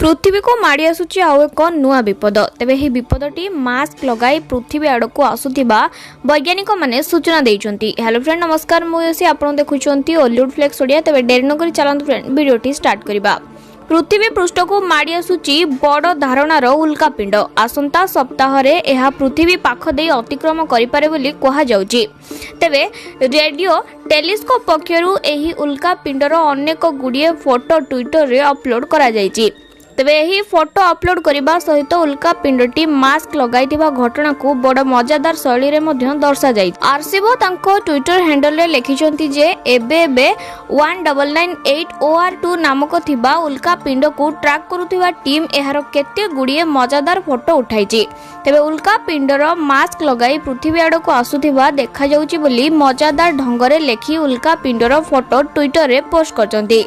पृथ्वी को माड़ी आसुची आउ एक नुआ विपद। तेबे ही विपदटी मास्क लगाई पृथ्वी आड़क आसुथिबा वैज्ञानिक माने सूचना देइचंती। हेलो फ्रेंड नमस्कार, मुयसी आपण देखुचंती हॉलीवुड फ्लेक्स ओडिया। तेबे डेरी नकरी चलंतु फ्रेंड वीडियोटी स्टार्ट करिबा। पृथ्वी पृष्ठ को माड़ी आसुची बड़ धारणार उल्कापिंड। आसंता सप्ताह रे एहा पृथ्वी पाख दे अतिक्रम करि पारे बोली कहा जाउची। तेबे रेडियो टेलीस्कोप पक्षरु एही उल्कापिंडर अनेक गुडिये फोटो ट्विटर रे अपलोड करा जायची। तेबे एही फोटो अपलोड करबा सहित उल्कापिंडटी मास्क लगाइथिबा घटना को बड़ मजादार शैली रे मध्य दर्शा जाय। आरसीबो तांको ट्विटर हैंडल रे लिखिचंती जे एबे 1998 OR2 नामक थिबा उल्कापिंड को ट्रैक करूथिबा टीम एहार केते गुडिये मजादार फोटो उठाइची। तेबे उल्कापिंडर मास्क लगाई पृथ्वी आड़ को आसुथिबा देखा जाउची बोली मजादार ढंगरे लेखि उल्कापिंडर फोटो ट्विटर रे पोस्ट करचंती।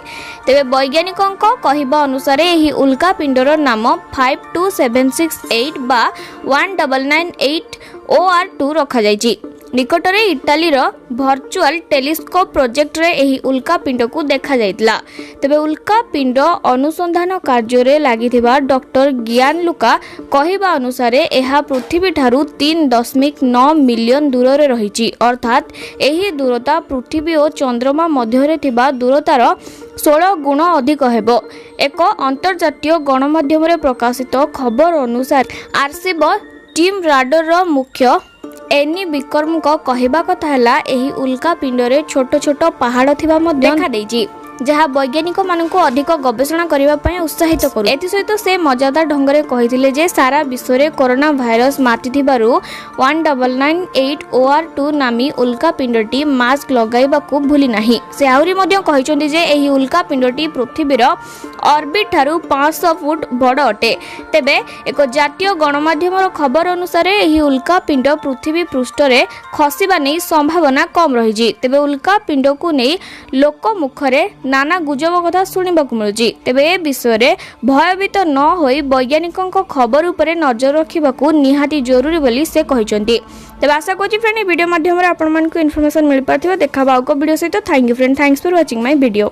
तेबे वैज्ञानिकंक कहिबा अनुसार एही उल्कापिंडर नाम 52768 बा 1998 OR2 रखा जायची। निकटरे इटालीर वर्चुअल टेलीस्कोप प्रोजेक्ट रे एही उल्कापिंड को देखा जायतला। तबे उल्कापिंड अनुसंधान कार्य रे लागिथिबा डॉक्टर गियानलुका कहिबा अनुसार एहा पृथ्वी ठारू 3.9 मिलियन दूर रे रहिची। अर्थात एही दूरता पृथ्वी और चंद्रमा मध्य रे थिबा दूरतार 16 गुण अधिक हेबो। एक अंतर्जातीय गणमाध्यम रे प्रकाशित खबर अनुसार आरसीब टीम राडर रो मुख्य एनी विक्रम को कहिबा कथा हला एही उल्कापिंड रे छोट छोट पहाड़ थिबा मध्ये देखा देइची, जहा वैज्ञानिक मानक अधिक गवेषणा करबा पय उत्साहित करू। एति सहित से मजादार ढंगरे कहिथिले जे सारा विश्व रे कोरोना भाइरस माटी थिबारु 1998 OR2 नामी उल्कापिंडटी मास्क लगाइबा को भूली नाही। से आउरी मध्ये कहिचंदी जे एही उल्कापिंडटी पृथ्वी रो ऑर्बिट ठारू 500 फुट बड़ अटे। तेबे एक जातीय गणमाध्यम रो खबर अनुसार एही उल्कापिंड पृथ्वी पृष्ठ रे खसिबा नै संभावना कम रहिजी। तेबे उल्कापिंड को नै लोक मुखरे नाना गुजब कथा सुनिबा को मिलुची। तेबे ए विषय रे भयभीत न होई वैज्ञानिकंक खबर उपरे नजर रखिबा को निहाती जरूरी बोली से कहिचंती। तेबे आशा करछि फ्रेंड वीडियो माध्यम रे आपण मानकु इन्फॉर्मेशन मिल पाथिबो। देखाबा को वीडियो सहित thank you friend, thanks for watching my video.